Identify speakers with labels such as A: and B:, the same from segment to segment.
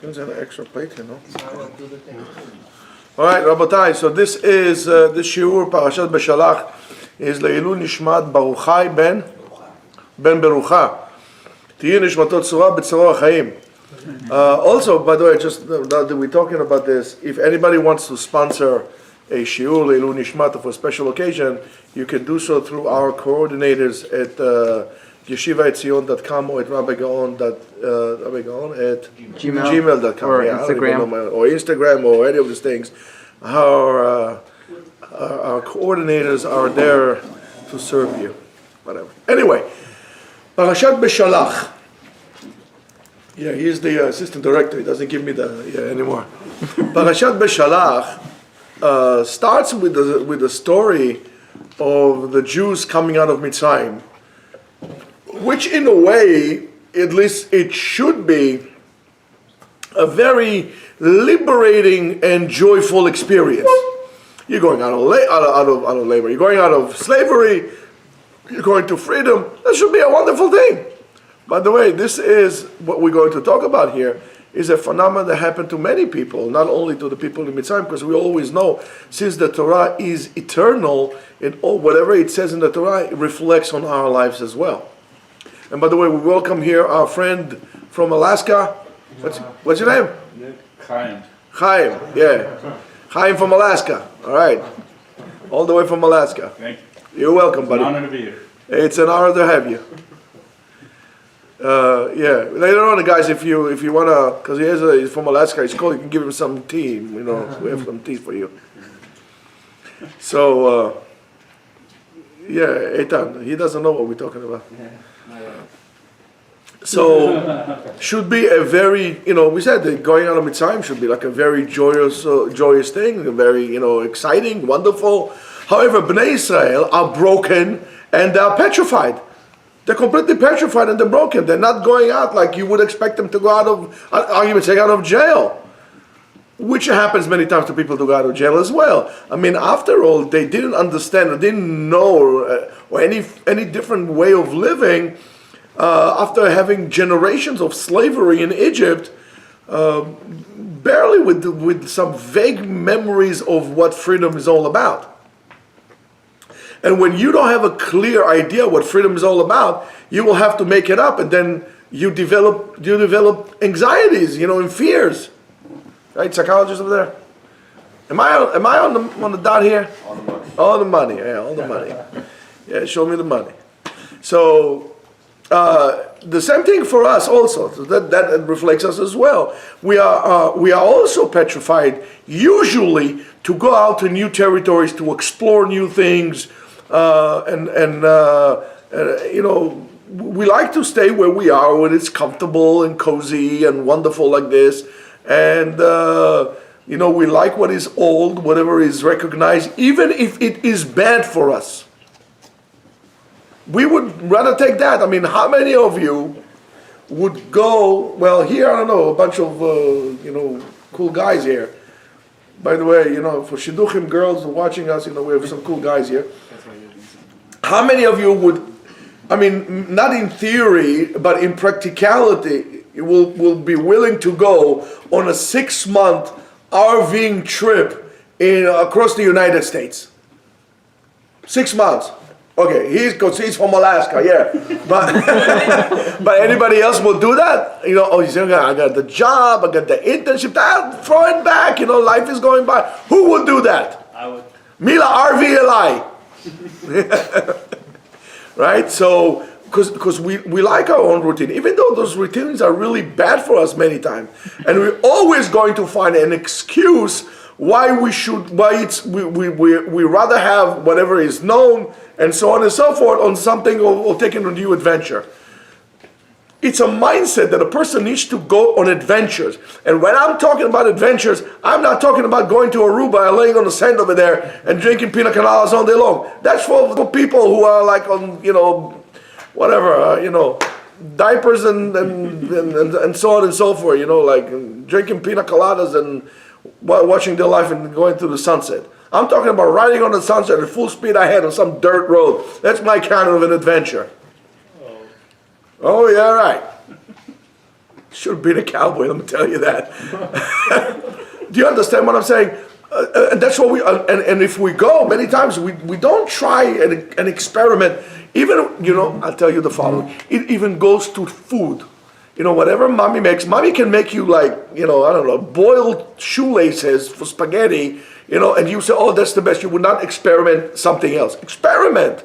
A: There's an extra plate, you know. All right, Rabotai. So this is this shiur Parashat Beshalach is Leilu Nishmat Baruchai ben Berucha. Tiyu Nishmatot Tzura B'Tzara Chaim. Also, by the way, just now that we're talking about this, if anybody wants to sponsor a shiur Leilu Nishmat for a special occasion, you can do so through our coordinators at yeshivaetzion.com or at Rabbi Gaon at gmail.com
B: or Instagram
A: or Instagram or any of these things. Our coordinators are there to serve you. Whatever. Anyway, Parashat Beshalach. Yeah, he's the assistant director. He doesn't give me the anymore. Parashat Beshalach starts with the story of the Jews coming out of Mitzrayim, which in a way, at least it should be, a very liberating and joyful experience. You're going out of labor, you're going out of slavery, you're going to freedom. That should be a wonderful thing. By the way, this is what we're going to talk about here, is a phenomenon that happened to many people, not only to the people in Mitzrayim, because we always know, since the Torah is eternal, whatever it says in the Torah, it reflects on our lives as well. And by the way, we welcome here our friend from Alaska. What's your name?
C: Chaim.
A: Chaim, yeah. Chaim from Alaska. All right. All the way from Alaska.
C: Thank you.
A: You're welcome, buddy.
C: It's an honor to be here.
A: It's an honor to have you. Yeah. Later on, guys, if you wanna, because he's from Alaska, he's cold. You can give him some tea. You know, we have some tea for you. So, yeah, Eitan, he doesn't know what we're talking about. So, should be a very, we said that going out of Mitzrayim should be like a very joyous thing, a very, exciting, wonderful. However, Bnei Israel are broken and they are petrified. They're completely petrified and they're broken. They're not going out like you would expect them to go out of, out of jail. Which happens many times to people to go out of jail as well. I mean, after all, they didn't understand or didn't know or any different way of living. After having generations of slavery in Egypt, barely with some vague memories of what freedom is all about. And when you don't have a clear idea what freedom is all about, you will have to make it up, and then you develop anxieties, and fears. Right, psychologists over there. Am I on the dot here? All the money. Yeah, all the money. Yeah, show me the money. So. The same thing for us also. So that reflects us as well. We are also petrified, usually, to go out to new territories, to explore new things, we like to stay where we are when it's comfortable and cozy and wonderful like this, and we like what is old, whatever is recognized, even if it is bad for us. We would rather take that. I mean, how many of you would go, well, here, I don't know, a bunch of, cool guys here. By the way, for Shidduchim girls watching us, we have some cool guys here. How many of you would, not in theory, but in practicality, you will be willing to go on a 6-month RVing trip across the United States? 6 months. Okay, he's from Alaska, yeah. But anybody else will do that? He's saying, I got the job, I got the internship, I'll throw it back, life is going by. Who would do that?
C: I would.
A: Mila RVLI. Right? So, because we like our own routine, even though those routines are really bad for us many times. And we're always going to find an excuse why we rather have whatever is known and so on and so forth on something or taking a new adventure. It's a mindset that a person needs to go on adventures. And when I'm talking about adventures, I'm not talking about going to Aruba and laying on the sand over there and drinking pina coladas all day long. That's for people who are like on, diapers and so on and so forth, like drinking pina coladas and watching their life and going through the sunset. I'm talking about riding on the sunset at full speed ahead on some dirt road. That's my kind of an adventure. Oh yeah, right. Should have been a cowboy, let me tell you that. Do you understand what I'm saying? And that's what and if we go, many times we don't try an experiment. Even, I'll tell you the following. It even goes to food. Whatever mommy makes, mommy can make you I don't know, boiled shoelaces for spaghetti, and you say, oh, that's the best. You would not experiment something else. Experiment.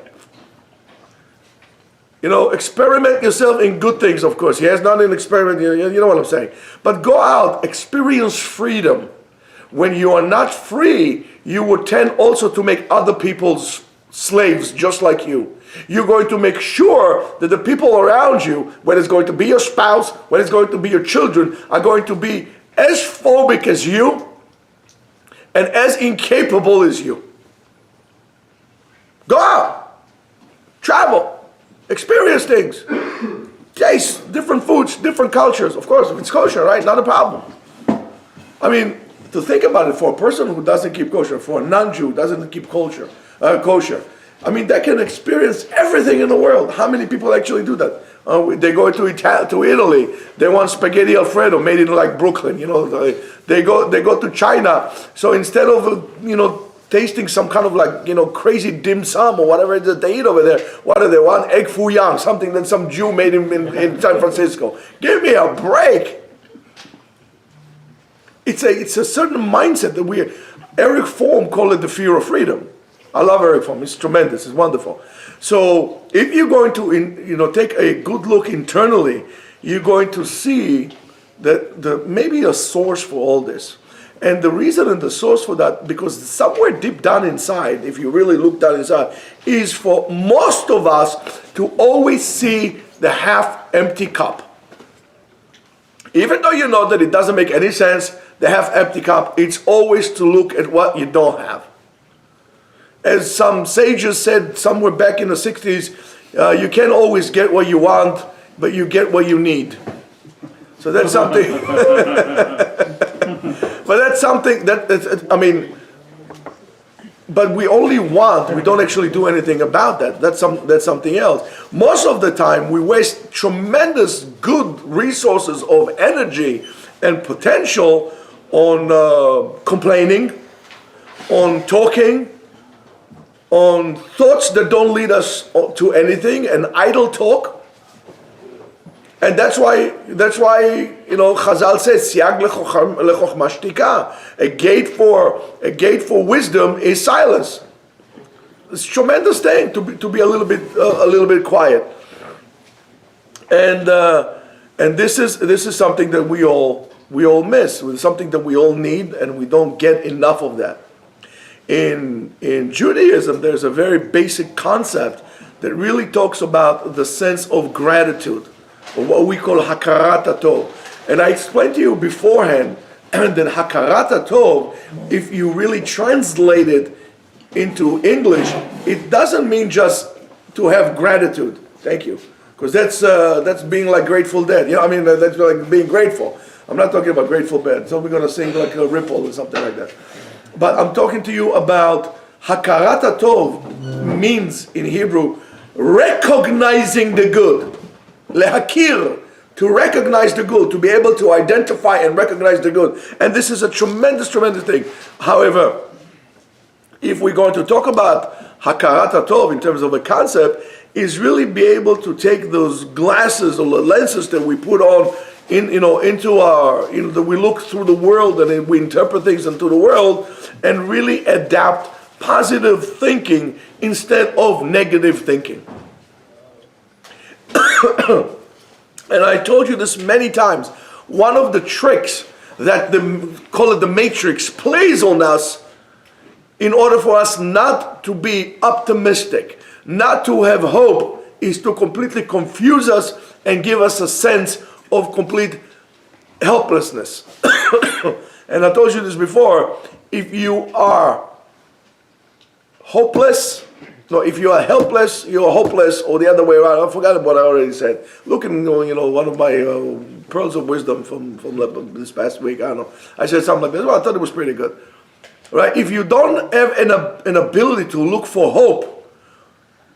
A: Experiment yourself in good things, of course. Yes, not an experiment, you know what I'm saying. But go out, experience freedom. When you are not free, you would tend also to make other people's slaves just like you. You're going to make sure that the people around you, whether it's going to be your spouse, whether it's going to be your children, are going to be as phobic as you and as incapable as you. Go out, travel. Experience things. Taste different foods, different cultures. Of course, if it's kosher, right? Not a problem. I mean, to think about it, for a person who doesn't keep kosher, for a non-Jew who doesn't keep kosher, I mean, they can experience everything in the world. How many people actually do that? They go to Italy. They want spaghetti Alfredo made in like Brooklyn. They go to China. So instead of tasting some kind of crazy dim sum or whatever it is that they eat over there, what do they want? Egg foo young, something that some Jew made in San Francisco. Give me a break. It's a certain mindset that Eric Fromm called it the fear of freedom. I love Eric Fromm. It's tremendous. It's wonderful. So if you're going to take a good look internally, you're going to see that maybe a source for all this. And the reason and the source for that, because somewhere deep down inside, if you really look down inside, is for most of us to always see the half-empty cup. Even though you know that it doesn't make any sense, the half-empty cup, it's always to look at what you don't have. As some sages said somewhere back in the 60s, you can't always get what you want, but you get what you need. So that's something... But that's something but we only want, we don't actually do anything about that. That's something else. Most of the time, we waste tremendous good resources of energy and potential on complaining, on talking, on thoughts that don't lead us to anything, and idle talk. And that's why Chazal says siyag lechokhma shtika. A gate for wisdom is silence. It's a tremendous thing to be a little bit quiet. And this is something that we all miss. It's something that we all need, and we don't get enough of that. In Judaism, there's a very basic concept that really talks about the sense of gratitude, or what we call hakarat tov. And I explained to you beforehand that hakarat tov, if you really translate it into English, it doesn't mean just to have gratitude. Thank you. Because that's being like Grateful Dead. That's like being grateful. I'm not talking about Grateful Dead. So we're going to sing like a ripple or something like that. But I'm talking to you about hakarat tov means in Hebrew recognizing the good. Lehakir, to recognize the good, to be able to identify and recognize the good. And this is a tremendous, tremendous thing. However, if we're going to talk about hakarat tov in terms of a concept, is really be able to take those glasses or lenses that we put on into our, that we look through the world and we interpret things into the world, and really adapt positive thinking instead of negative thinking. And I told you this many times. One of the tricks that call it the Matrix plays on us in order for us not to be optimistic, not to have hope, is to completely confuse us and give us a sense of complete helplessness. And I told you this before, if you are hopeless, if you are helpless, you are hopeless, or the other way around. I forgot what I already said. Look at one of my pearls of wisdom from this past week. I don't know. I said something like this. Well, I thought it was pretty good. Right? If you don't have an ability to look for hope,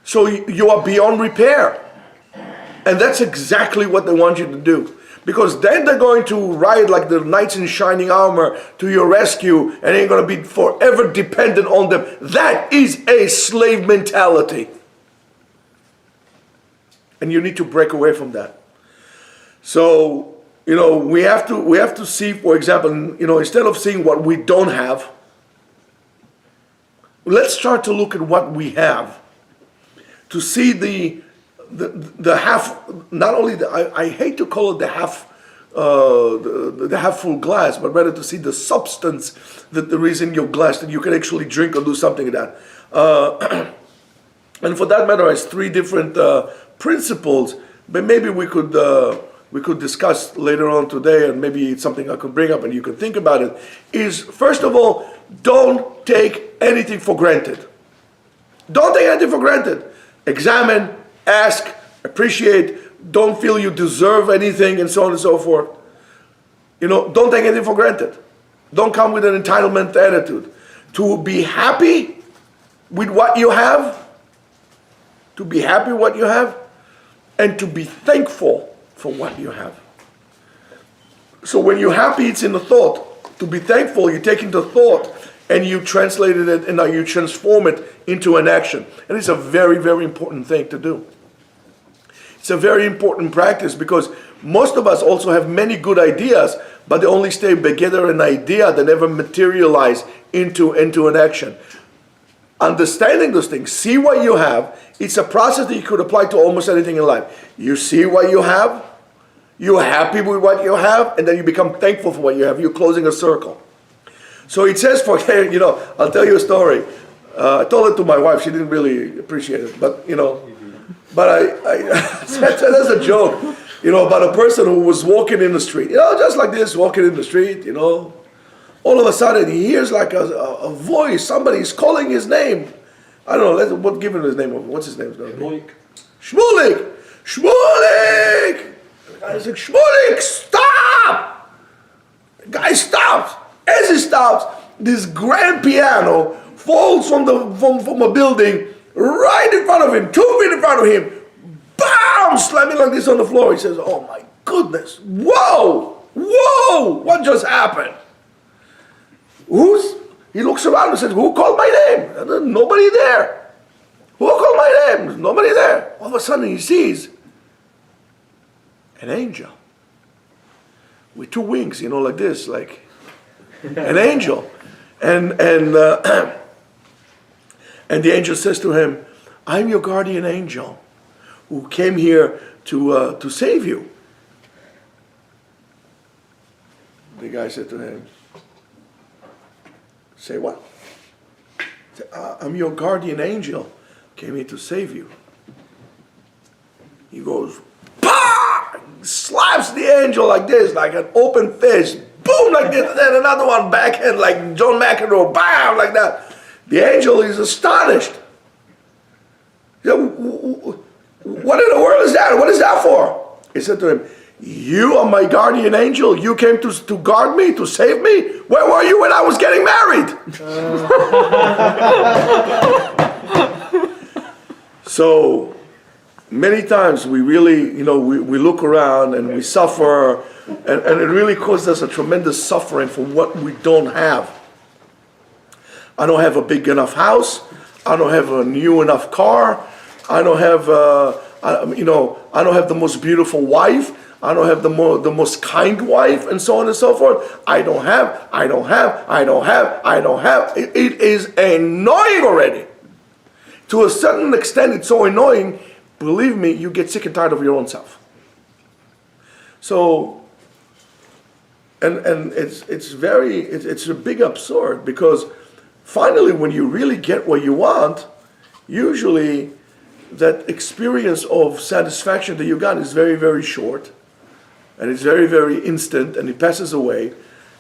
A: so you are beyond repair. And that's exactly what they want you to do. Because then they're going to ride like the knights in shining armor to your rescue, and you're going to be forever dependent on them. That is a slave mentality. And you need to break away from that. So, we have to see, for example, instead of seeing what we don't have, let's start to look at what we have. To see the half, not only I hate to call it the half, the half full glass, but rather to see the substance that there is in your glass that you can actually drink or do something with that. And for that matter, it's 3 different principles, but maybe we could discuss later on today, and maybe it's something I could bring up and you could think about it, is first of all, don't take anything for granted. Don't take anything for granted. Examine, ask, appreciate, don't feel you deserve anything, and so on and so forth. Don't take anything for granted. Don't come with an entitlement attitude. To be happy with what you have, and to be thankful for what you have. So when you're happy, it's in the thought. To be thankful, you take into thought and you translated it, and now you transform it into an action. And it's a very, very important thing to do. It's a very important practice, because most of us also have many good ideas, but they only stay together an idea, they never materialize into an action. Understanding those things, see what you have, it's a process that you could apply to almost anything in life. You see what you have, you're happy with what you have, and then you become thankful for what you have. You're closing a circle. So it says, I'll tell you a story. I told it to my wife. She didn't really appreciate it, but I said that's a joke, about a person who was walking in the street, just like this, walking in the street, all of a sudden he hears like a voice. Somebody's calling his name. I don't know. Give him his name. What's his name?
B: Shmulik.
A: Shmulik. Shmulik. The guy is like, Shmulik, stop! The guy stops. As he stops, this grand piano falls from a building right in front of him, 2 feet in front of him. Bam! Slamming like this on the floor. He says, oh my goodness. Whoa! What just happened? He looks around and says, who called my name? And then nobody there. Who called my name? There's nobody there. All of a sudden he sees an angel with 2 wings, like this, like an angel. And the angel says to him, I'm your guardian angel who came here to save you. The guy said to him, say what? I'm your guardian angel, came here to save you. He goes, bah! Slaps the angel like this, like an open fist, boom, like this, and then another one backhand like John McEnroe, bam, like that. The angel is astonished. He said, what in the world is that? What is that for? He said to him, you are my guardian angel. You came to guard me, to save me? Where were you when I was getting married? So many times we really, we look around and we suffer, and it really causes us a tremendous suffering for what we don't have. I don't have a big enough house. I don't have a new enough car. I don't have, I don't have the most beautiful wife. I don't have the most kind wife, and so on and so forth. I don't have. It is annoying already. To a certain extent, it's so annoying, believe me, you get sick and tired of your own self. So, and it's a big absurd, because finally when you really get what you want, usually that experience of satisfaction that you got is very, very short. And it's very, very instant, and it passes away.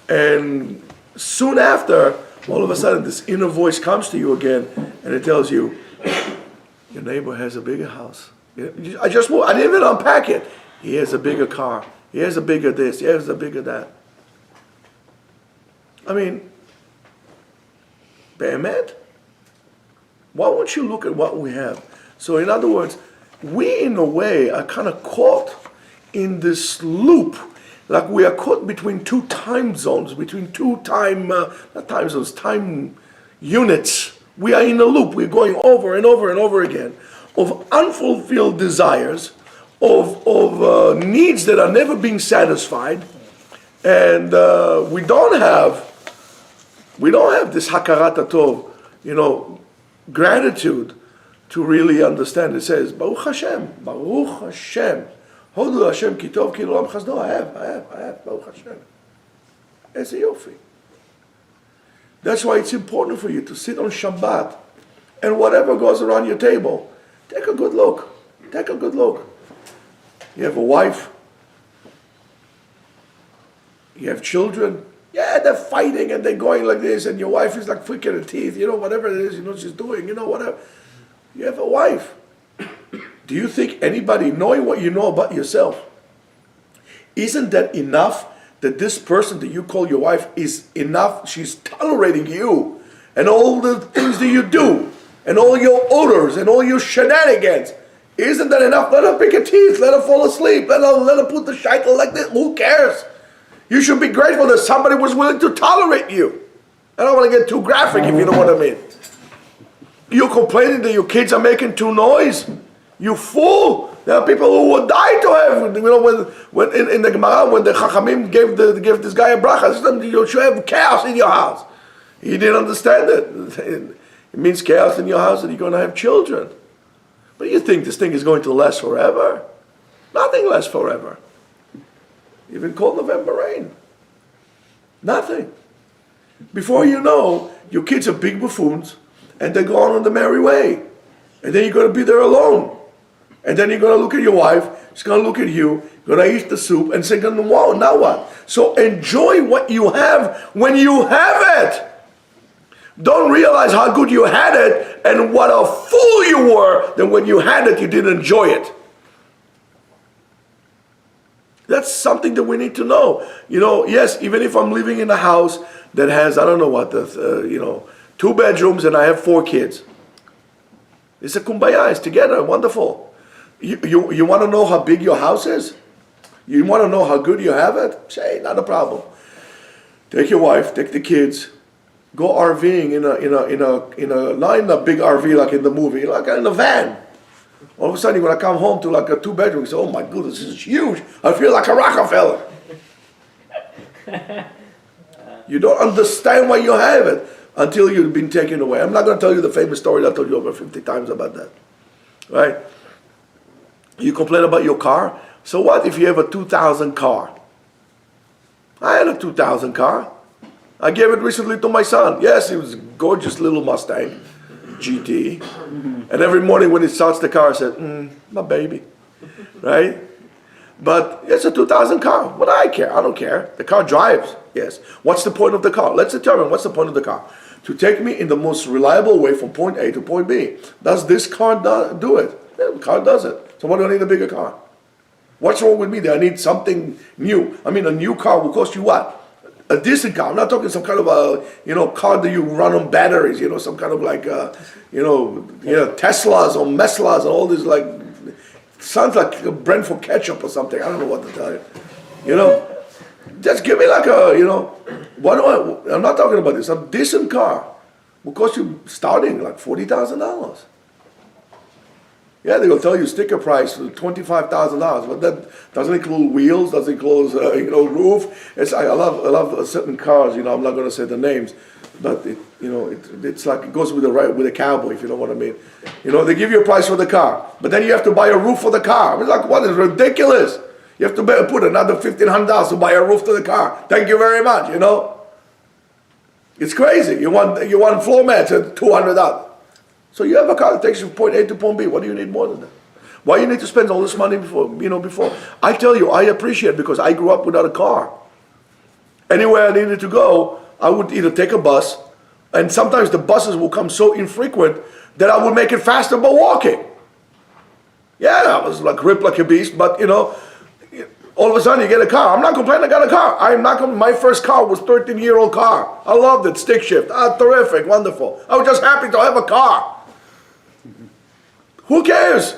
A: And soon after, all of a sudden, this inner voice comes to you again, and it tells you, your neighbor has a bigger house. I just moved. I didn't even unpack it. He has a bigger car. He has a bigger this. He has a bigger that. I mean, Be'emet, why won't you look at what we have? So in other words, we in a way are kind of caught in this loop, like we are caught between two time zones, between two time, not time zones, time units. We are in a loop. We're going over and over and over again of unfulfilled desires, of needs that are never being satisfied, and we don't have this hakarat tov, gratitude to really understand. It says, Baruch Hashem, Hodu Hashem ki tov ki l'olam chasdo. I have, Baruch Hashem. It's a yofi. That's why it's important for you to sit on Shabbat, and whatever goes around your table, take a good look. Take a good look. You have a wife. You have children. Yeah, they're fighting and they're going like this, and your wife is like freaking her teeth, whatever it is, she's doing, whatever. You have a wife. Do you think anybody, knowing what you know about yourself, isn't that enough that this person that you call your wife is enough? She's tolerating you and all the things that you do and all your odors and all your shenanigans. Isn't that enough? Let her pick her teeth, let her fall asleep, let her put the shaitel like this. Who cares? You should be grateful that somebody was willing to tolerate you. I don't want to get too graphic, if you know what I mean. You're complaining that your kids are making too noise? You fool! There are people who would die to have. When in the Gemara, when the Chachamim gave this guy a bracha, you should have chaos in your house. He didn't understand it. It means chaos in your house that you're going to have children. But you think this thing is going to last forever? Nothing lasts forever. Even cold November rain. Nothing. Before you know, your kids are big buffoons, and they're going on the merry way. And then you're going to be there alone. And then you're going to look at your wife, she's going to look at you, you're going to eat the soup, and say, wow, now what? So enjoy what you have when you have it. Don't realize how good you had it and what a fool you were that when you had it, you didn't enjoy it. That's something that we need to know. Yes, even if I'm living in a house that has, I don't know what, 2 bedrooms and I have 4 kids. It's a kumbaya, it's together, wonderful. You want to know how big your house is? You want to know how good you have it? Say, not a problem. Take your wife, take the kids, go RVing not in a big RV like in the movie, like in a van. All of a sudden, you're going to come home to like a 2-bedroom. You say, oh my goodness, this is huge. I feel like a Rockefeller. You don't understand why you have it until you've been taken away. I'm not going to tell you the famous story that I told you over 50 times about that. Right? You complain about your car. So what if you have a 2000 car? I had a 2000 car. I gave it recently to my son. Yes, it was a gorgeous little Mustang GT. And every morning when he starts the car, I said, my baby. Right? But it's a 2000 car. What do I care? I don't care. The car drives. Yes. What's the point of the car? Let's determine what's the point of the car. To take me in the most reliable way from point A to point B. Does this car do it? Yeah, the car does it. So why do I need a bigger car? What's wrong with me that I need something new? I mean, a new car will cost you what? A decent car. I'm not talking some kind of a, car that you run on batteries, some kind of like, Teslas or Meslas and all this like, sounds like a brand for ketchup or something. I don't know what to tell you. Just give me like a, I'm not talking about this. A decent car will cost you starting like $40,000. Yeah, they will tell you sticker price $25,000, but that doesn't include wheels, doesn't include roof. I love certain cars. I'm not going to say the names, but it's like it goes with a cowboy, if you know what I mean. They give you a price for the car, but then you have to buy a roof for the car. It's like, what is ridiculous? You have to put another $1,500 to buy a roof to the car. Thank you very much. It's crazy. You want floor mats at $200. So you have a car that takes you from point A to point B. What do you need more than that? Why you need to spend all this money before? I tell you, I appreciate it because I grew up without a car. Anywhere I needed to go, I would either take a bus, and sometimes the buses will come so infrequent that I would make it faster by walking. Yeah, I was like ripped like a beast, but all of a sudden you get a car. I'm not complaining I got a car. My first car was a 13-year-old car. I loved it, stick shift. Terrific, wonderful. I was just happy to have a car. Who cares?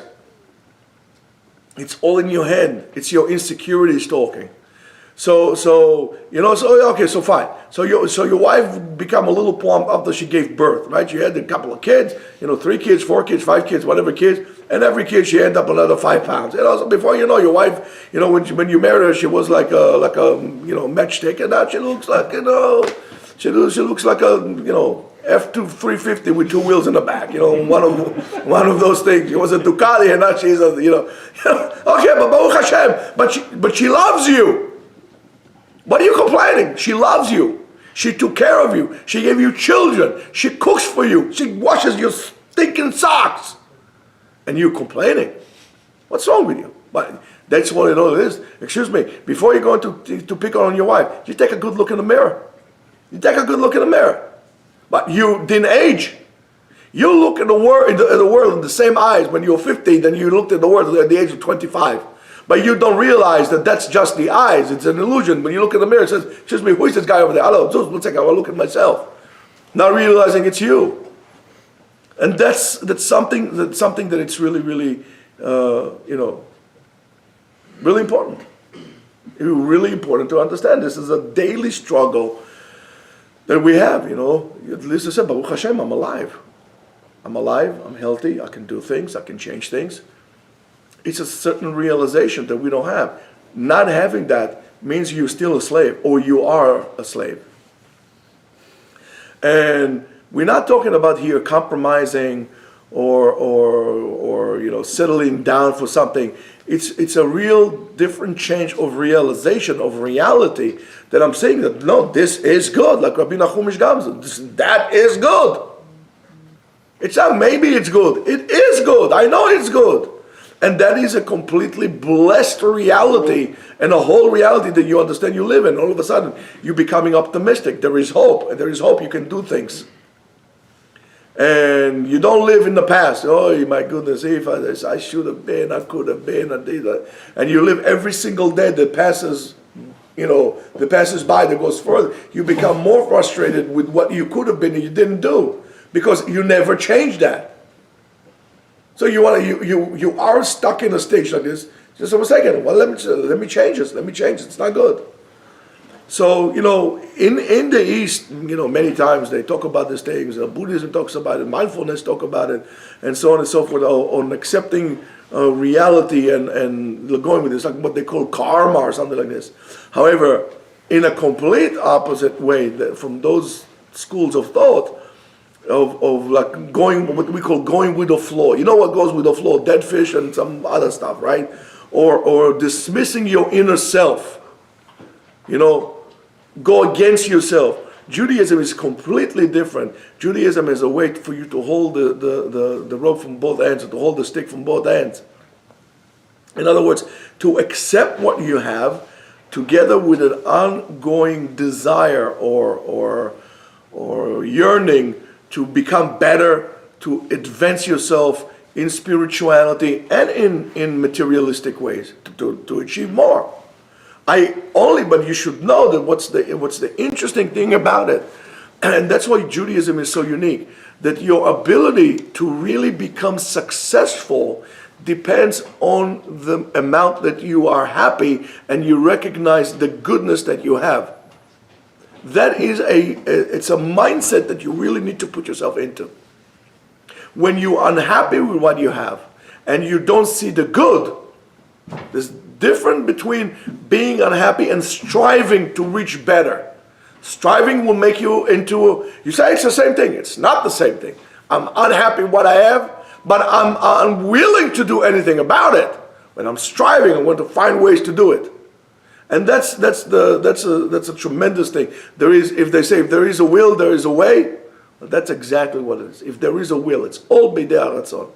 A: It's all in your head. It's your insecurities talking. Okay, so fine. So your wife become a little plump after she gave birth, right? She had a couple of kids, 3 kids, 4 kids, 5 kids, whatever kids, and every kid she ended up another 5 pounds. So before you know, your wife, when you married her, she was like a matchstick, and now she looks like she looks like a F2 350 with 2 wheels in the back. One of those things. She was a Ducati, and now she's okay, but Baruch Hashem, but she loves you. What are you complaining? She loves you. She took care of you. She gave you children. She cooks for you. She washes your stinking socks. And you complaining. What's wrong with you? But that's what it all is. Excuse me. Before you go to pick on your wife, you take a good look in the mirror. You take a good look in the mirror. But you didn't age. You look at the world in the same eyes when you were 15 than you looked at the world at the age of 25. But you don't realize that that's just the eyes. It's an illusion. When you look in the mirror, it says, excuse me, who is this guy over there? Hello, one second, I will look at myself. Not realizing it's you. And that's something that it's really, really, really important. It's really important to understand. This is a daily struggle that we have, Lisa said, Baruch Hashem, I'm alive. I'm alive, I'm healthy, I can do things, I can change things. It's a certain realization that we don't have. Not having that means you're still a slave, or you are a slave. And we're not talking about here compromising or settling down for something. It's a real different change of realization, of reality, that I'm saying that, no, this is good. Like Rabbi Nachum Ish Gamza, that is good. It's not maybe it's good. It is good. I know it's good. And that is a completely blessed reality, and a whole reality that you understand you live in. All of a sudden, you're becoming optimistic. There is hope, and there is hope you can do things. And you don't live in the past. Oh, my goodness, if I should have been, I could have been, I did that. And you live every single day that passes, that passes by, that goes further. You become more frustrated with what you could have been and you didn't do, because you never changed that. So you are stuck in a stage like this. Just a second. Well, let me change this. Let me change it. It's not good. So in the East, many times they talk about these things. Buddhism talks about it. Mindfulness talk about it, and so on and so forth. On accepting reality and going with this, like what they call karma or something like this. However, in a complete opposite way from those schools of thought. Of like going, what we call going with the flow. You know what goes with the flow? Dead fish and some other stuff, right? Or dismissing your inner self. Go against yourself. Judaism is completely different. Judaism is a way for you to hold the rope from both ends, to hold the stick from both ends. In other words, to accept what you have, together with an ongoing desire or yearning to become better, to advance yourself in spirituality and in materialistic ways, to achieve more. But you should know that what's the interesting thing about it, and that's why Judaism is so unique, that your ability to really become successful depends on the amount that you are happy and you recognize the goodness that you have. That is it's a mindset that you really need to put yourself into. When you're unhappy with what you have and you don't see the good, there's difference between being unhappy and striving to reach better. Striving will make you you say it's the same thing. It's not the same thing. I'm unhappy with what I have, but I'm unwilling to do anything about it. When I'm striving, I want to find ways to do it. And that's a tremendous thing. If there is a will, there is a way. That's exactly what it is. If there is a will, it's all b'idei ratzon.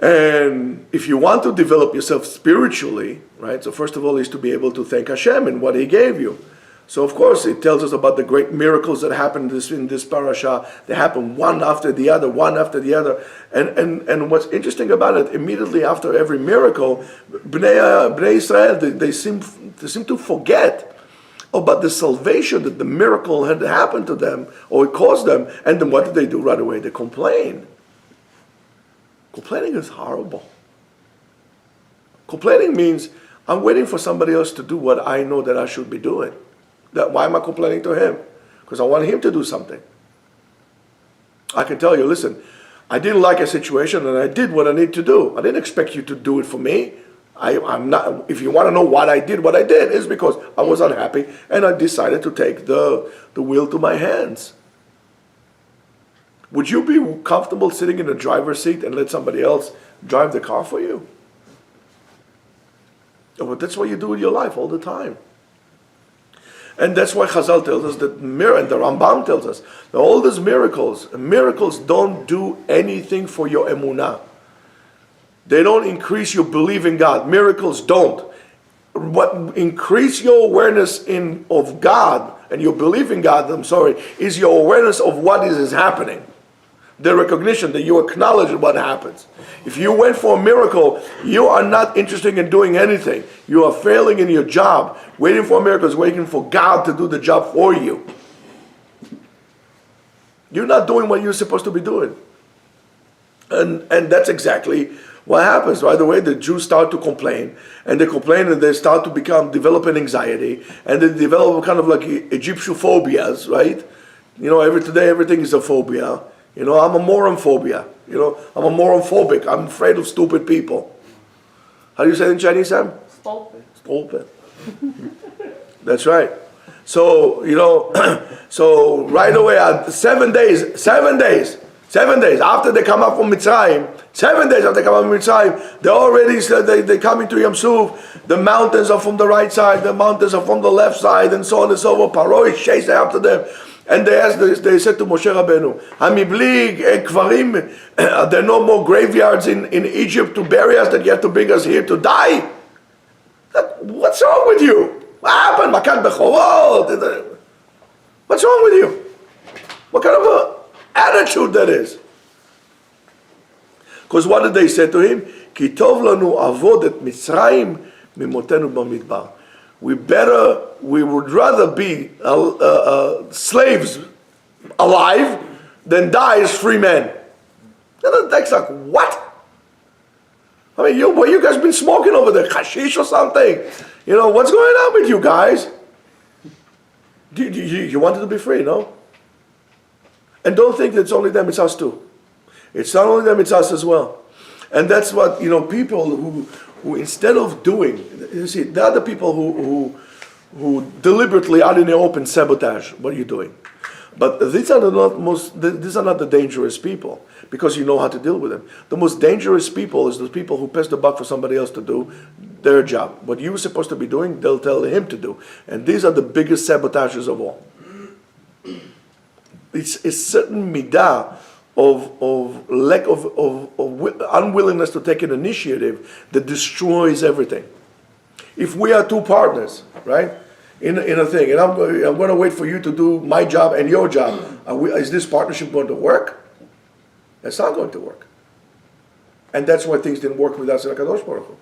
A: And if you want to develop yourself spiritually, right? So first of all, is to be able to thank Hashem and what He gave you. So of course, it tells us about the great miracles that happened in this parasha. They happen one after the other. And what's interesting about it, immediately after every miracle, Bnei Israel, they seem to forget about the salvation that the miracle had happened to them, or it caused them. And then what did they do right away? They complain. Complaining is horrible. Complaining means, I'm waiting for somebody else to do what I know that I should be doing. Why am I complaining to him? Because I want him to do something. I can tell you, listen, I didn't like a situation and I did what I need to do. I didn't expect you to do it for me. I'm not. If you want to know what I did, is because I was unhappy and I decided to take the wheel to my hands. Would you be comfortable sitting in the driver's seat and let somebody else drive the car for you? But that's what you do with your life all the time. And that's why Chazal tells us that, and the Rambam tells us, that all these miracles don't do anything for your emunah. They don't increase your belief in God. Miracles don't. What increase your awareness of God and your belief in God, is your awareness of what is happening. The recognition that you acknowledge what happens. If you went for a miracle, you are not interested in doing anything. You are failing in your job. Waiting for a miracle is waiting for God to do the job for you. You're not doing what you're supposed to be doing. And that's exactly what happens. Right away, the Jews start to complain, and they complain, and they start to develop an anxiety, and they develop kind of like Egyptian phobias, right? Today everything is a phobia. I'm a moron phobia. I'm a moron phobic. I'm afraid of stupid people. How do you say it in Chinese, Sam? Stupid. That's right. So, so right away, 7 days after they come up from Mitzrayim, 7 days after they come up from Mitzrayim, they already said they come into Yam Suf. The mountains are from the right side, the mountains are from the left side, and so on and so forth. Paro is chasing after them. And they said to Moshe Rabbeinu, Hamibli Kvarim, are there no more graveyards in Egypt to bury us that you have to bring us here to die? What's wrong with you? What happened? Makan Bechovot? What's wrong with you? What kind of a attitude that is? Because what did they say to him? Ki tov lanu avod et Mitzrayim mimotenu b'midbar. We would rather be slaves alive than die as free men. That's like, what? I mean, what you guys been smoking over there? Hashish or something? What's going on with you guys? You wanted to be free, no? And don't think that it's only them, it's us too. It's not only them, it's us as well. And that's what, people who instead of doing, you see, the other people who deliberately out in the open sabotage what you're doing. But these are not the dangerous people, because you know how to deal with them. The most dangerous people is the people who pass the buck for somebody else to do their job. What you're supposed to be doing, they'll tell him to do. And these are the biggest sabotagers of all. It's a certain midah of lack of unwillingness to take an initiative that destroys everything. If we are two partners, right, in a thing, and I'm going to wait for you to do my job and your job, is this partnership going to work? It's not going to work. And that's why things didn't work with us in HaKadosh Baruch Hu.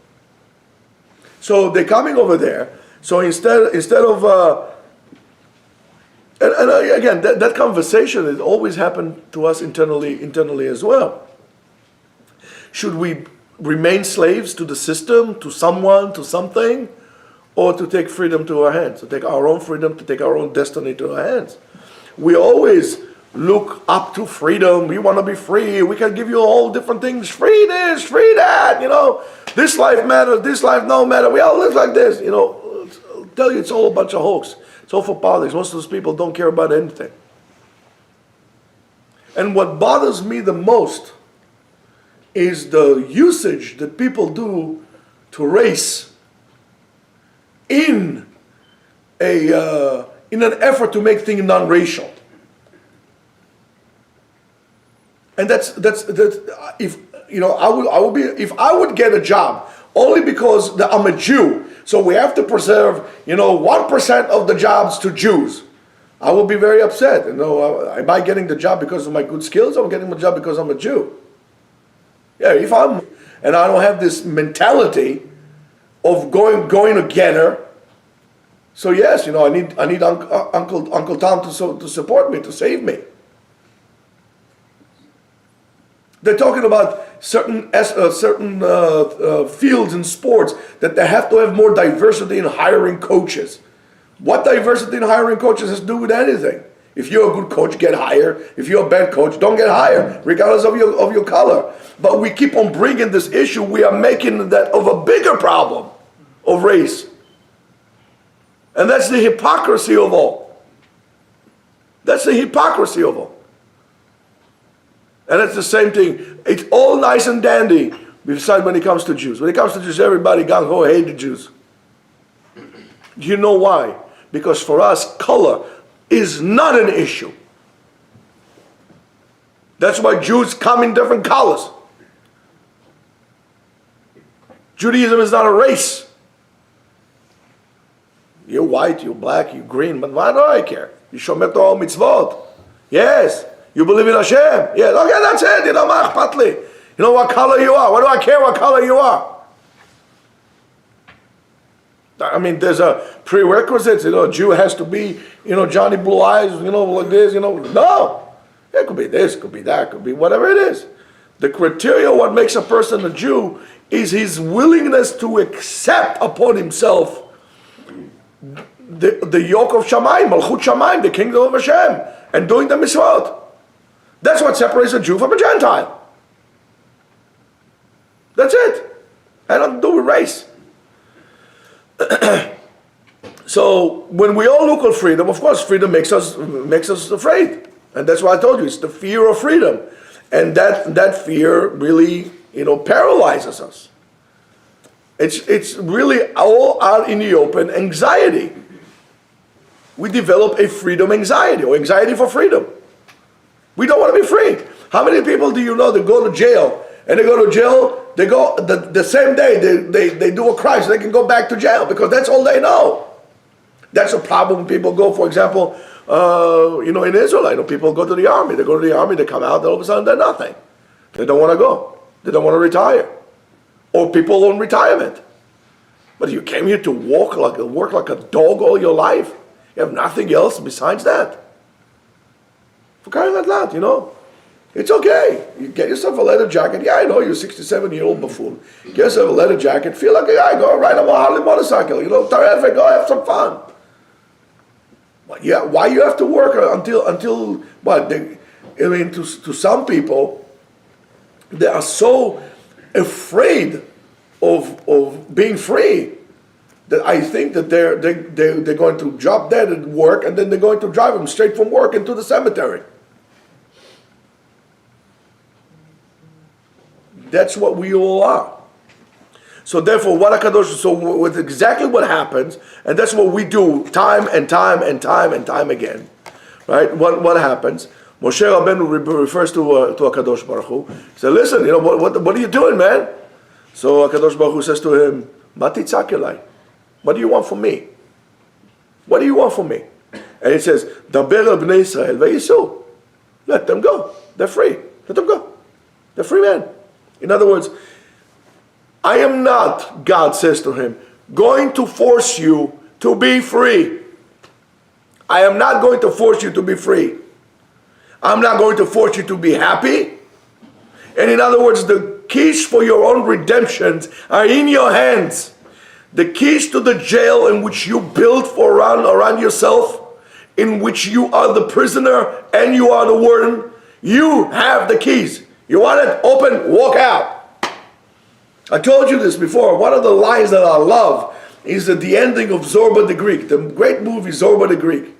A: So they're coming over there. So instead of and again, that conversation has always happened to us internally as well. Should we remain slaves to the system, to someone, to something, or to take freedom to our hands, to take our own freedom, to take our own destiny to our hands? We always look up to freedom. We want to be free. We can give you all different things. Free this, free that. This life matters. This life no matter. We all live like this. I'll tell you, it's all a bunch of hoax. It's all for politics. Most of those people don't care about anything. And what bothers me the most is the usage that people do to race in an effort to make things non-racial. And that's if I would get a job only because I'm a Jew, so we have to preserve 1% of the jobs to Jews, I will be very upset. Am I getting the job because of my good skills, or am I getting the job because I'm a Jew? Yeah, and I don't have this mentality of going together. So yes, I need Uncle Tom to support me, to save me. They're talking about certain fields in sports that they have to have more diversity in hiring coaches. What diversity in hiring coaches has to do with anything? If you're a good coach, get hired. If you're a bad coach, don't get hired, regardless of your color. But we keep on bringing this issue. We are making that of a bigger problem of race. And that's the hypocrisy of all. That's the hypocrisy of all. And it's the same thing. It's all nice and dandy, besides when it comes to Jews. When it comes to Jews, everybody gung-ho hate the Jews. You know why? Because for us, color is not an issue. That's why Jews come in different colors. Judaism is not a race. You're white, you're black, you're green, but why do I care? You shomer Torah mitzvot. Yes. You believe in Hashem. Yes. Okay, that's it. You know, ma akhpat li. You know what color you are. What do I care what color you are? I mean, there's a prerequisite. You know, a Jew has to be, you know, Johnny Blue Eyes, you know, like this, you know. No. It could be this, could be that, could be whatever it is. The criteria what makes a person a Jew is his willingness to accept upon himself the yoke of Shamayim, Malchut Shamayim, the kingdom of Hashem, and doing the mitzvot. That's what separates a Jew from a Gentile. That's it. I don't do with race. So when we all look at freedom, of course, freedom makes us afraid, and that's why I told you it's the fear of freedom, and that fear really, you know, paralyzes us. It's really all out in the open anxiety. We develop a freedom anxiety or anxiety for freedom. We don't want to be free. How many people do you know that go to jail, and they go to jail, they go the same day they do a crime so they can go back to jail because that's all they know. That's a problem when people go, for example, you know, in Israel, I know people go to the army. They go to the army, they come out, and all of a sudden they're nothing. They don't want to go. They don't want to retire. Or people on retirement. But you came here to work like a dog all your life. You have nothing else besides that. For crying out loud, you know. It's okay. You get yourself a leather jacket. Yeah, I know you're a 67-year-old buffoon. Get yourself a leather jacket. Feel like a guy. Go ride a Harley motorcycle. You know, terrific. Go have some fun. But yeah, why you have to work until what? I mean, to some people, they are so afraid of being free that I think that they're going to drop dead at work, and then they're going to drive them straight from work into the cemetery. That's what we all are. So therefore, with exactly what happens, and that's what we do time and time again, right? What happens? Moshe Rabbeinu refers to HaKadosh Baruch Hu. He said, listen, you know, what are you doing, man? So HaKadosh Baruch Hu says to him, Matitzak elai. What do you want from me? What do you want from me? And he says, Daber el bnei Israel ve'yisu. Let them go. They're free. Let them go. They're free men. In other words, I am not, God says to him, going to force you to be free. I am not going to force you to be free. I'm not going to force you to be happy. And in other words, the keys for your own redemptions are in your hands. The keys to the jail in which you build around yourself, in which you are the prisoner and you are the warden, you have the keys. You want it? Open, walk out. I told you this before. One of the lines that I love is at the ending of Zorba the Greek, the great movie Zorba the Greek.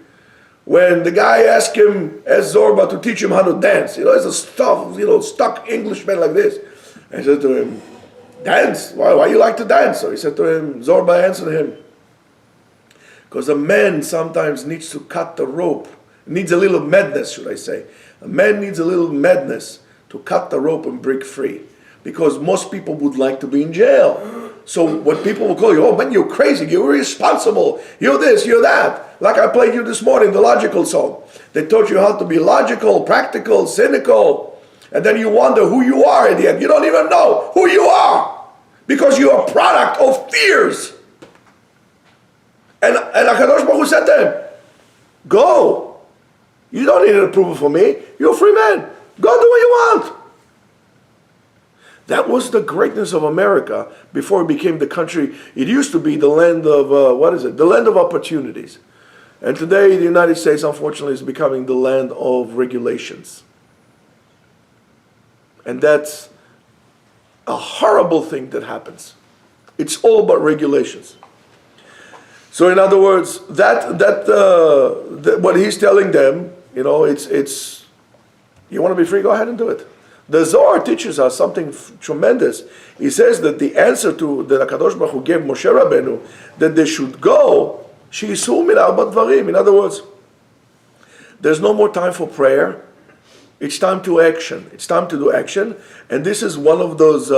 A: When the guy asked Zorba to teach him how to dance. You know, he's a stuck Englishman like this. And he said to him, dance? Why you like to dance? So he said to him, Zorba answered him, because a man sometimes needs to cut the rope. Needs a little madness, should I say. A man needs a little madness to cut the rope and break free. Because most people would like to be in jail. So what people will call you, oh man, you're crazy, you're irresponsible, you're this, you're that. Like I played you this morning, the logical song. They taught you how to be logical, practical, cynical. And then you wonder who you are at the end. You don't even know who you are. Because you're a product of fears. And HaKadosh Baruch Hu said to him, go. You don't need an approval from me. You're a free man. Go do what you want. That was the greatness of America before it became the country. It used to be the land of, The land of opportunities. And today, the United States, unfortunately, is becoming the land of regulations. And that's a horrible thing that happens. It's all about regulations. So, in other words, what he's telling them, it's you want to be free, go ahead and do it. The Zohar teaches us something tremendous. He says that the answer to the HaKadosh Baruch Hu gave Moshe Rabbeinu, that they should go, shi'isur min arba dvarim. In other words, there's no more time for prayer. It's time to action. It's time to do action. And this is one of those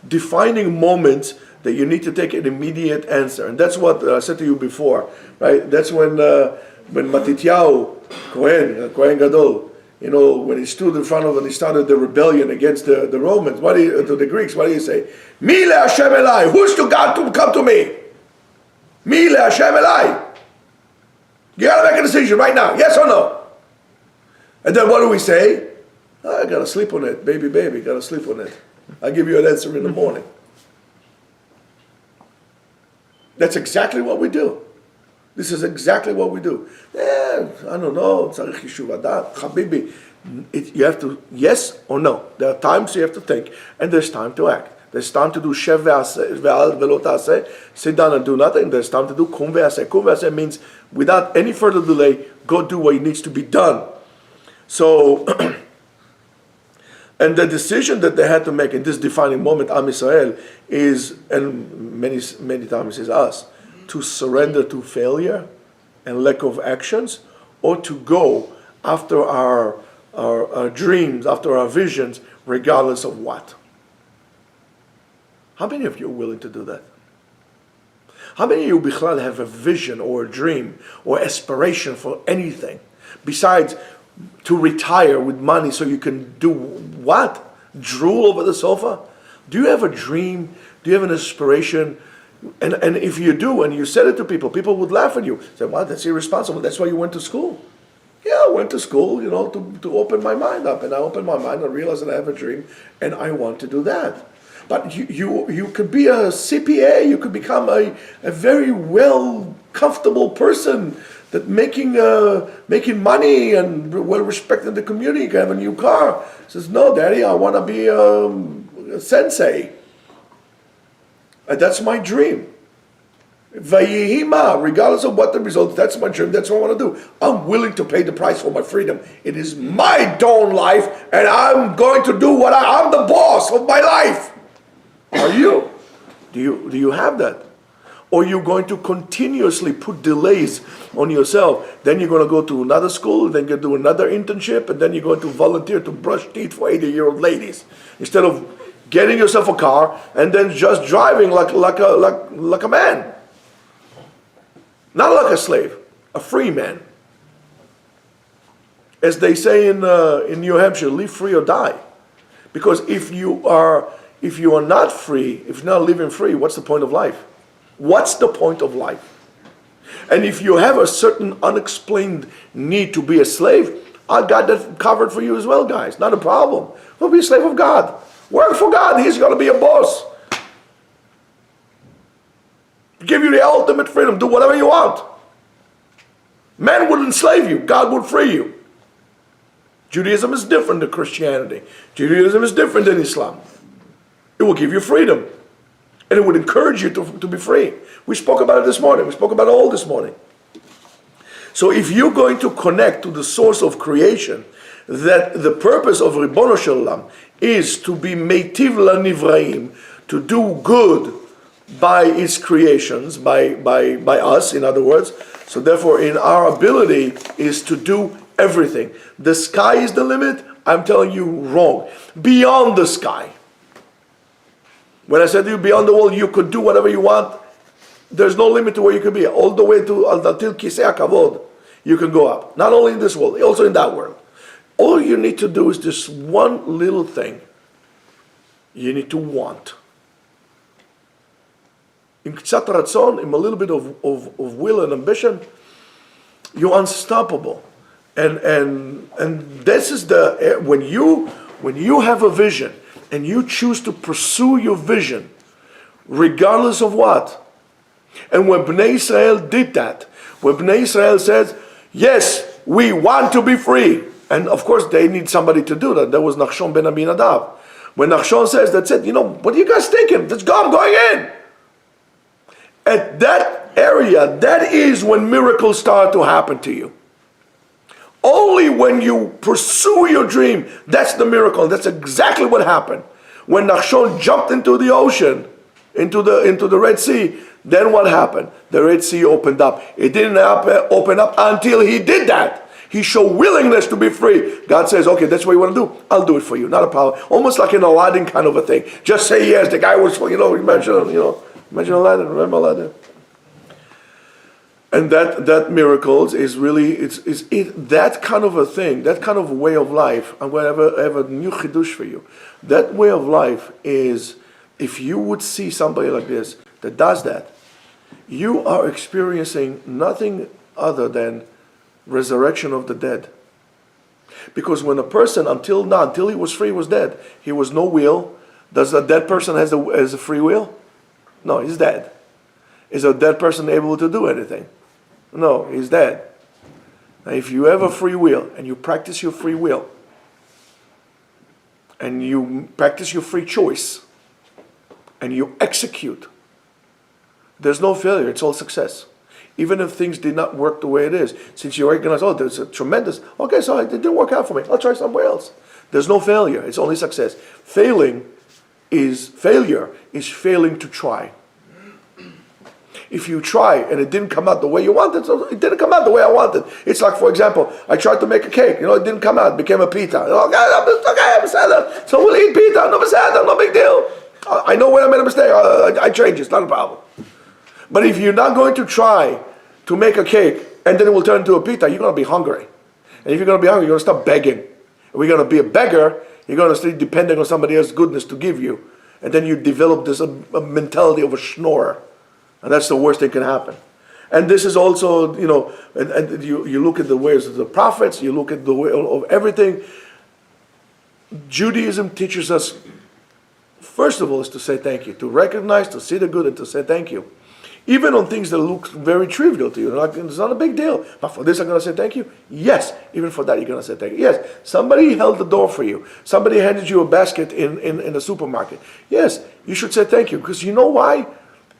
A: defining moments that you need to take an immediate answer. And that's what I said to you before, right? That's when Matityahu, Kohen Gadol, when he stood in front of and he started the rebellion against the Romans, to the Greeks, what do you say? Mi le Hashem elai. Who's to God to come to me? Mi le Hashem elai. You got to make a decision right now, yes or no? And then what do we say? I got to sleep on it, baby, got to sleep on it. I'll give you an answer in the morning. That's exactly what we do. This is exactly what we do. I don't know. Tzarich yishuv adat, Habibi. You have to, yes or no. There are times you have to think, and there's time to act. There's time to do shev ve'al velo ta'aseh, sit down and do nothing. There's time to do kum ve'aseh. Kum ve'aseh means without any further delay, go do what needs to be done. So, and the decision that they had to make in this defining moment, Am Yisrael, is, and many times is us, to surrender to failure and lack of actions, or to go after our dreams, after our visions, regardless of what. How many of you are willing to do that? How many of you Bichlal have a vision or a dream or aspiration for anything besides to retire with money so you can do what? Drool over the sofa? Do you have a dream? Do you have an aspiration? And if you do, and you said it to people, people would laugh at you. Say, well, that's irresponsible. That's why you went to school. Yeah, I went to school, to open my mind up. And I opened my mind, I realized that I have a dream, and I want to do that. But you could be a CPA, you could become a very well, comfortable person that making money and well respected in the community, can have a new car. Says, no, Daddy, I want to be a sensei. And that's my dream. Vayihima, regardless of what the result, that's my dream, that's what I want to do. I'm willing to pay the price for my freedom. It is my own life, and I'm going to do I'm the boss of my life. Are you? Do you have that? Or you're going to continuously put delays on yourself. Then you're going to go to another school, then you do another internship, and then you're going to volunteer to brush teeth for 80-year-old ladies. Instead of getting yourself a car and then just driving like a man. Not like a slave, a free man. As they say in New Hampshire, live free or die. Because if you are not free, if you're not living free, what's the point of life? What's the point of life? And if you have a certain unexplained need to be a slave, I got that covered for you as well, guys. Not a problem. We'll be a slave of God. Work for God. He's going to be a boss. Give you the ultimate freedom. Do whatever you want. Man would enslave you. God would free you. Judaism is different than Christianity. Judaism is different than Islam. It will give you freedom. And it would encourage you to be free. We spoke about it this morning. We spoke about it all this morning. So if you're going to connect to the source of creation, that the purpose of Ribbono Shel Olam is to be meitiv lanivraim, to do good by its creations, by us, in other words. So therefore, in our ability is to do everything. The sky is the limit. I'm telling you wrong. Beyond the sky. When I said to you, beyond the wall, you could do whatever you want. There's no limit to where you could be. All the way to until Kisei HaKavod, you can go up. Not only in this world, also in that world. All you need to do is this one little thing. You need to want. In Ktsat Ratzon, in a little bit of will and ambition, you're unstoppable. And this is when you have a vision, and you choose to pursue your vision, regardless of what. And when Bnei Israel did that, when Bnei Israel says, yes, we want to be free, and of course they need somebody to do that. That was Nachshon ben Aminadab. When Nachshon says, that's it, what are you guys thinking? Let's go, I'm going in. At that area, that is when miracles start to happen to you. Only when you pursue your dream, that's the miracle. That's exactly what happened. When Nachshon jumped into the ocean, into the Red Sea, then what happened? The Red Sea opened up. It didn't open up until he did that. He showed willingness to be free. God says, okay, that's what you want to do. I'll do it for you. Not a problem. Almost like an Aladdin kind of a thing. Just say yes. The guy was, imagine Aladdin. Remember Aladdin? And that miracles is really, that kind of a thing, that kind of way of life. I'm going to have a new chidush for you. That way of life is, if you would see somebody like this that does that, you are experiencing nothing other than resurrection of the dead. Because when a person, until he was free, was dead, he was no will. Does a dead person has a free will? No, he's dead. Is a dead person able to do anything? No, he's dead. Now, if you have a free will and you practice your free will and you practice your free choice and you execute, there's no failure. It's all success. Even if things did not work the way it is, since you recognize, there's a tremendous, okay, so it didn't work out for me. I'll try somewhere else. There's no failure. It's only success. Failure is failing to try. If you try and it didn't come out the way you wanted, so it didn't come out the way I wanted. It's like, for example, I tried to make a cake. It didn't come out. It became a pita. Okay, I'm sad. So we'll eat pita. No sad. No big deal. I know when I made a mistake. I change it. It's not a problem. But if you're not going to try to make a cake and then it will turn into a pita, you're going to be hungry. And if you're going to be hungry, you're going to start begging. If you're going to be a beggar, you're going to start depending on somebody else's goodness to give you. And then you develop this a mentality of a schnorrer. And that's the worst thing can happen. And this is also, and you look at the ways of the prophets, you look at the way of everything. Judaism teaches us, first of all, is to say thank you, to recognize, to see the good, and to say thank you. Even on things that look very trivial to you. It's not a big deal. But for this, I'm going to say thank you? Yes. Even for that, you're going to say thank you. Yes. Somebody held the door for you. Somebody handed you a basket in the supermarket. Yes. You should say thank you. Because you know why?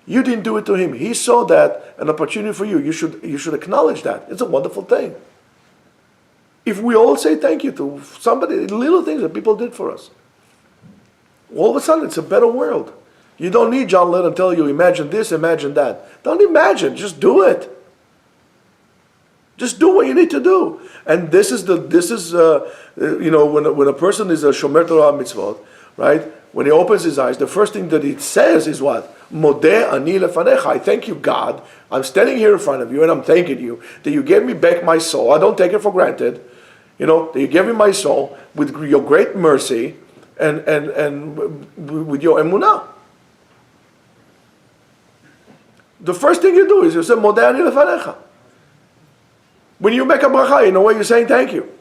A: You didn't do it to him. He saw that an opportunity for you. You should acknowledge that. It's a wonderful thing. If we all say thank you to somebody, little things that people did for us, all of a sudden it's a better world. You don't need John Lennon tell you, imagine this, imagine that. Don't imagine, just do it. Just do what you need to do. And this is when a person is a shomer Torah mitzvot, right? When he opens his eyes, the first thing that it says is what? Modeh ani lefanecha. I thank you, God. I'm standing here in front of you and I'm thanking you that you gave me back my soul. I don't take it for granted. That you gave me my soul with your great mercy and with your emunah. The first thing you do is you say, Modeh ani lefanecha. When you make a bracha, in a way you're saying thank you.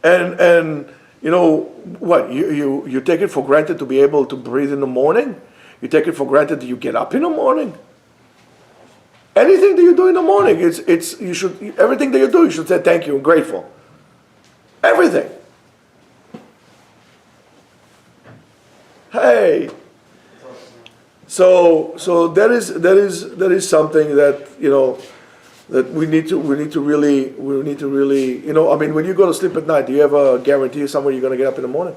A: And what? You take it for granted to be able to breathe in the morning? You take it for granted that you get up in the morning? Anything that you do in the morning, everything that you do, you should say thank you and grateful. Everything. Hey. So that is something that that we need to really when you go to sleep at night, do you have a guarantee somewhere you're going to get up in the morning?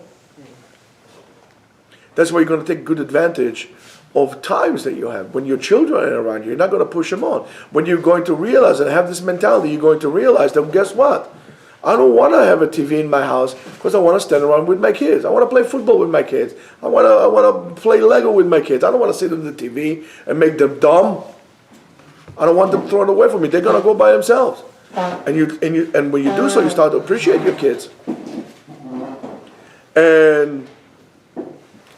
A: That's why you're going to take good advantage of times that you have. When your children are around you, you're not going to push them on. When you're going to realize and have this mentality, you're going to realize that, guess what? I don't want to have a TV in my house because I want to stand around with my kids. I want to play football with my kids. I want to play Lego with my kids. I don't want to sit on the TV and make them dumb. I don't want them thrown away from me. They're going to go by themselves. And when you do so, you start to appreciate your kids. And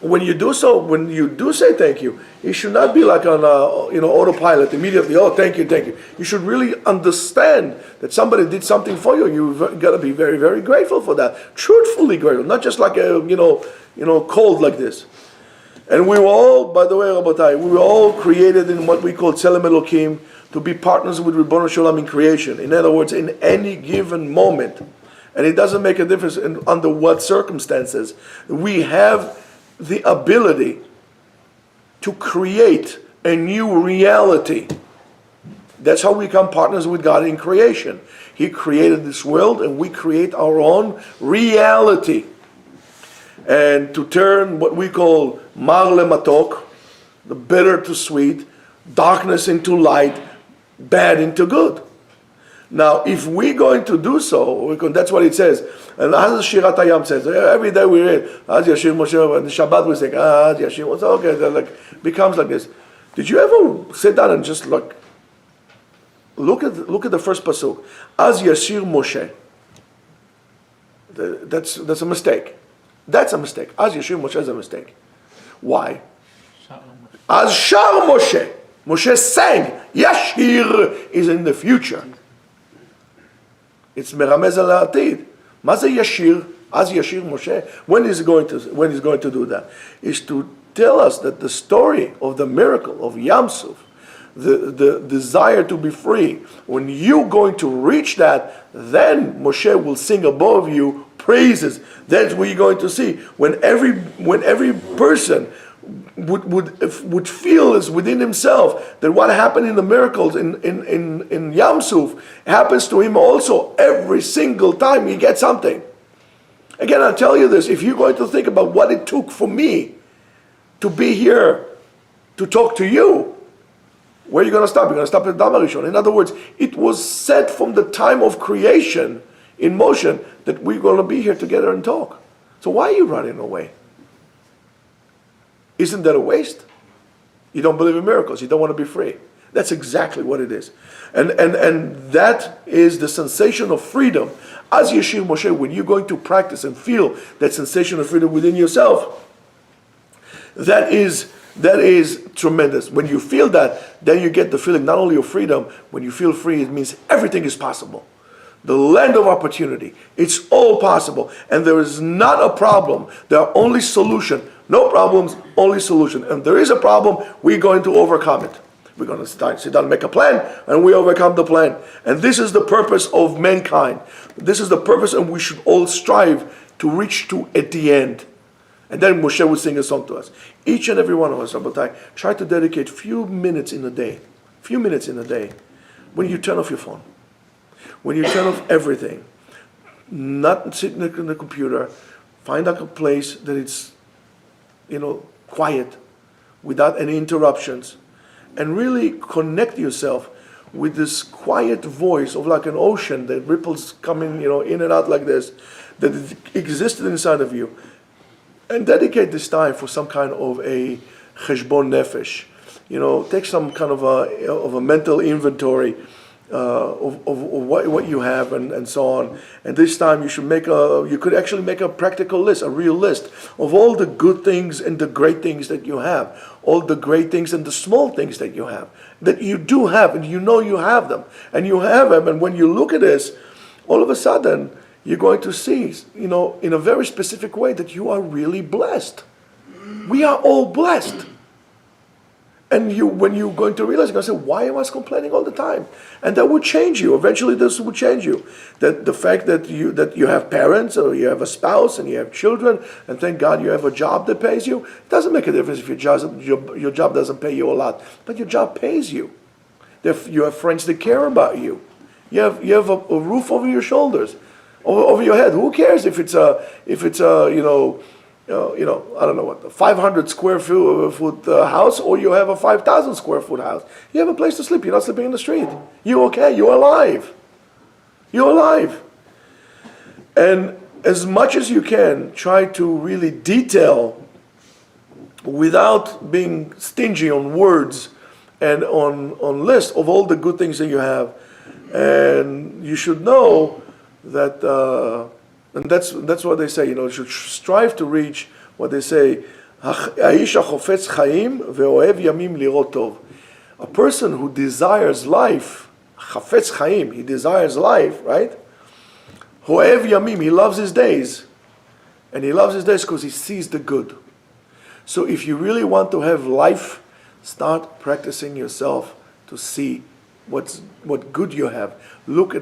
A: When you do so, when you do say thank you, it should not be like on autopilot immediately. Oh, thank you, thank you. You should really understand that somebody did something for you. You've got to be very, very grateful for that. Truthfully grateful, not just like cold like this. And we were all, by the way, Rabotai, we were all created in what we call Tzelem Elokim, to be partners with Ribono Shel Olam in creation. In other words, in any given moment, and it doesn't make a difference under what circumstances, we have the ability to create a new reality. That's how we become partners with God in creation. He created this world and we create our own reality. And to turn what we call mar lematok, the bitter to sweet, darkness into light, bad into good. Now, if we're going to do so, that's what it says. And as Shirat Hayam says, every day we read, Az Yashir Moshe, and the Shabbat we say, Az Yashir Moshe, okay, that becomes like this. Did you ever sit down and just look at the first pasuk? Az Yashir Moshe. That's a mistake. That's a mistake. Az Yashir Moshe is a mistake. Why? Az Shar Moshe. Moshe sang. Yashir is in the future. It's meramez al ha'atid. Ma ze yashir? Az yashir Moshe. When is he going to do that? Is to tell us that the story of the miracle of Yam Suf, the desire to be free, when you're going to reach that, then Moshe will sing above you praises. That's what you're going to see. When every person would feel is within himself that what happened in the miracles in Yam Suf happens to him also every single time he gets something. Again, I'll tell you this, if you're going to think about what it took for me to be here to talk to you, where are you going to stop? You're going to stop at Dam Rishon. In other words, it was set from the time of creation in motion that we're going to be here together and talk. So why are you running away? Isn't that a waste? You don't believe in miracles. You don't want to be free. That's exactly what it is. And that is the sensation of freedom. As Yeshir Moshe, when you're going to practice and feel that sensation of freedom within yourself, that is tremendous. When you feel that, then you get the feeling not only of freedom, when you feel free, it means everything is possible. The land of opportunity. It's all possible. And there is not a problem. There are only solutions. No problems, only solution. And there is a problem, we're going to overcome it. We're going to sit down and make a plan, and we overcome the plan. And this is the purpose of mankind. This is the purpose, and we should all strive to reach to at the end. And then Moshe would sing a song to us. Each and every one of us, Rabbatai, try to dedicate few minutes in a day, when you turn off your phone, when you turn off everything, not sitting in the computer, find out a place that it's quiet, without any interruptions, and really connect yourself with this quiet voice of like an ocean, that ripples coming, in and out like this, that existed inside of you, and dedicate this time for some kind of a cheshbon nefesh. Take some kind of a mental inventory of what you have and so on. And this time you could actually make a practical list, a real list of all the good things and the great things that you have, all the great things and the small things that you have, that you do have, and you have them, and you have them. And when you look at this, all of a sudden you're going to see, in a very specific way, that you are really blessed. We are all blessed. And when you're going to realize, you're going to say, why am I complaining all the time? And that would change you. Eventually this would change you. That the fact that you have parents, or you have a spouse, and you have children, and thank God you have a job that pays you. It doesn't make a difference if your job doesn't pay you a lot. But your job pays you. You have friends that care about you. You have a roof over your shoulders, over your head. Who cares if it's a I don't know what, a 500 square foot house, or you have a 5,000 square foot house. You have a place to sleep. You're not sleeping in the street. You're okay. You're alive. You're alive. And as much as you can, try to really detail, without being stingy on words and on list of all the good things that you have. And you should know that. And that's what they say, you should strive to reach what they say, האיש החופץ חיים ואוהב ימים לראות טוב. A person who desires life, חפץ חיים, he desires life, right? אוהב ימים, he loves his days. And he loves his days because he sees the good. So if you really want to have life, start practicing yourself to see what good you have. Look at